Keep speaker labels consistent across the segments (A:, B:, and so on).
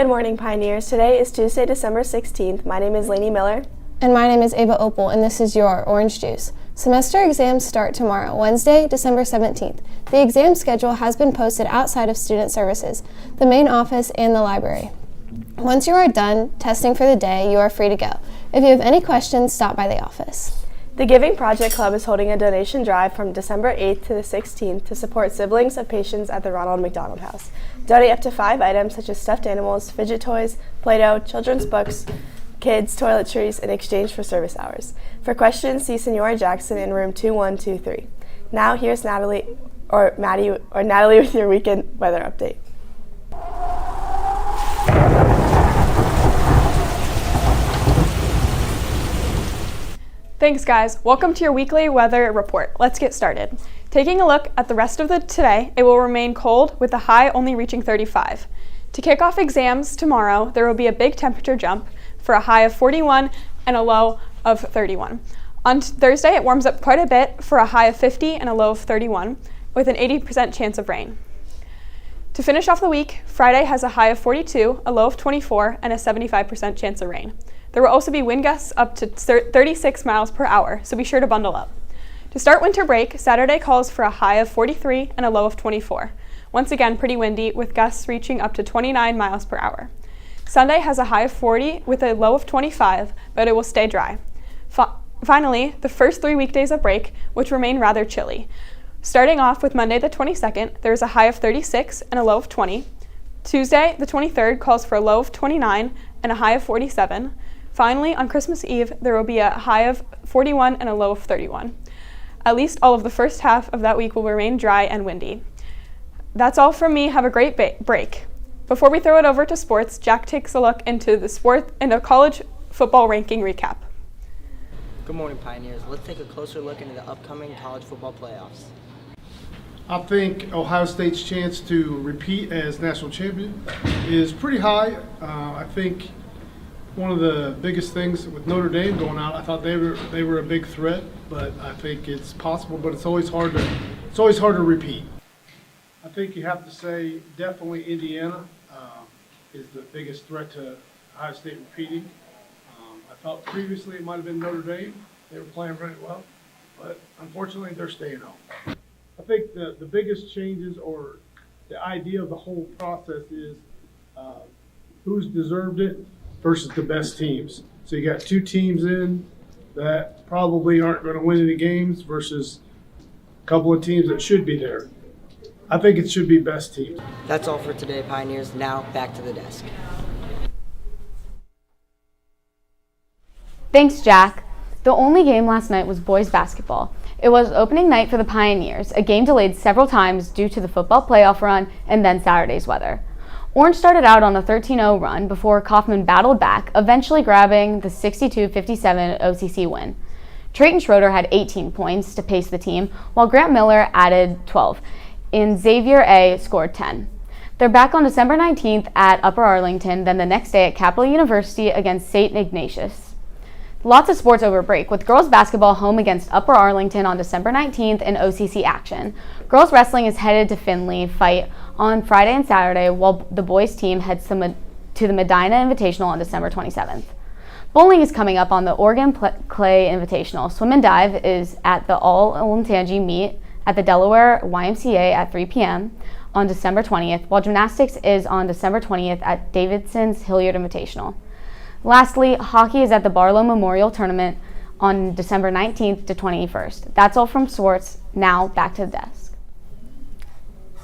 A: Good morning, Pioneers. Today is Tuesday, December 16th. My name is Lainey Miller.
B: And my name is Ava Opal, and this is your Orange Juice. Semester exams start tomorrow, Wednesday, December 17th. The exam schedule has been posted outside of Student Services, the main office, and the library. Once you are done testing for the day, you are free to go. If you have any questions, stop by the office.
A: The Giving Project Club is holding a donation drive from December 8th to the 16th to support siblings of patients at the Ronald McDonald House. Donate up to 5 items such as stuffed animals, fidget toys, Play-Doh, children's books, kids' toiletries in exchange for service hours. For questions, see Senora Jackson in room 2123. Now here's Natalie with your weekend weather update.
C: Thanks, guys. Welcome to your weekly weather report. Let's get started. Taking a look at the rest of today, it will remain cold with the high only reaching 35. To kick off exams tomorrow, there will be a big temperature jump for a high of 41 and a low of 31. On Thursday, it warms up quite a bit for a high of 50 and a low of 31 with an 80% chance of rain. To finish off the week, Friday has a high of 42, a low of 24, and a 75% chance of rain. There will also be wind gusts up to 36 miles per hour, so be sure to bundle up. To start winter break, Saturday calls for a high of 43 and a low of 24. Once again, pretty windy, with gusts reaching up to 29 miles per hour. Sunday has a high of 40 with a low of 25, but it will stay dry. Finally, the first 3 weekdays of break, which remain rather chilly. Starting off with Monday the 22nd, there is a high of 36 and a low of 20. Tuesday the 23rd calls for a low of 29 and a high of 47. Finally, on Christmas Eve, there will be a high of 41 and a low of 31. At least all of the first half of that week will remain dry and windy. That's all from me. Have a great break. Before we throw it over to sports, Jack takes a look into a college football ranking recap.
D: Good morning, Pioneers. Let's take a closer look into the upcoming college football playoffs.
E: I think Ohio State's chance to repeat as national champion is pretty high. I think one of the biggest things with Notre Dame going out, I thought they were a big threat, but I think it's possible. But it's always hard to repeat. I think you have to say definitely Indiana is the biggest threat to Ohio State repeating. I thought previously it might have been Notre Dame. They were playing very well, but unfortunately they're staying home. I think the biggest changes or the idea of the whole process is who's deserved it versus the best teams. So you got 2 teams in that probably aren't going to win any games versus a couple of teams that should be there. I think it should be best teams.
D: That's all for today, Pioneers. Now back to the desk.
F: Thanks, Jack. The only game last night was boys basketball. It was opening night for the Pioneers, a game delayed several times due to the football playoff run and then Saturday's weather. Orange started out on a 13-0 run before Kaufman battled back, eventually grabbing the 62-57 OCC win. Trayton Schroeder had 18 points to pace the team, while Grant Miller added 12, and Xavier A. scored 10. They're back on December 19th at Upper Arlington, then the next day at Capital University against St. Ignatius. Lots of sports over break, with girls basketball home against Upper Arlington on December 19th in OCC action. Girls wrestling is headed to Findlay fight on Friday and Saturday, while the boys team heads to the Medina Invitational on December 27th. Bowling is coming up on the Oregon Clay Invitational. Swim and dive is at the All-Olentangy meet at the Delaware YMCA at 3 p.m. on December 20th, while gymnastics is on December 20th at Davidson's Hilliard Invitational. Lastly, hockey is at the Barlow Memorial Tournament on December 19th to 21st. That's all from sports. Now, back to the desk.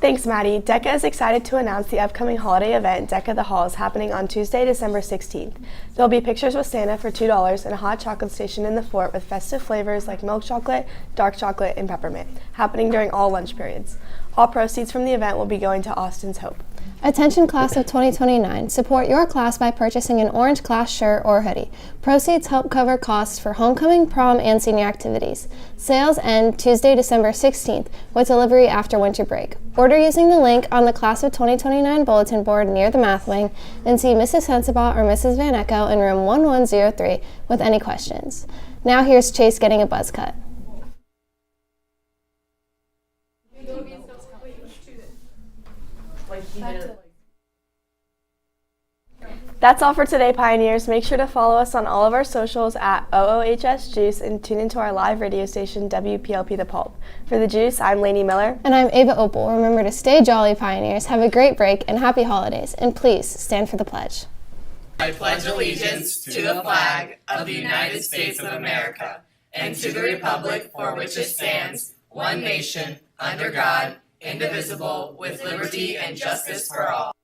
A: Thanks, Maddie. DECA is excited to announce the upcoming holiday event, DECA the Hall, is happening on Tuesday, December 16th. There'll be pictures with Santa for $2 and a hot chocolate station in the fort with festive flavors like milk chocolate, dark chocolate, and peppermint, happening during all lunch periods. All proceeds from the event will be going to Austin's Hope.
B: Attention class of 2029. Support your class by purchasing an orange class shirt or hoodie. Proceeds help cover costs for homecoming, prom, and senior activities. Sales end Tuesday, December 16th, with delivery after winter break. Order using the link on the class of 2029 bulletin board near the math wing, and see Mrs. Sensabaugh or Mrs. Van Echo in room 1103 with any questions. Now here's Chase getting a buzz cut.
A: That's all for today, Pioneers. Make sure to follow us on all of our socials at OOHS Juice and tune into our live radio station, WPLP The Pulp. For The Juice, I'm Lainey Miller.
B: And I'm Ava Opal. Remember to stay jolly, Pioneers. Have a great break and happy holidays. And please stand for the pledge.
G: I pledge allegiance to the flag of the United States of America and to the republic for which it stands, one nation, under God, indivisible, with liberty and justice for all.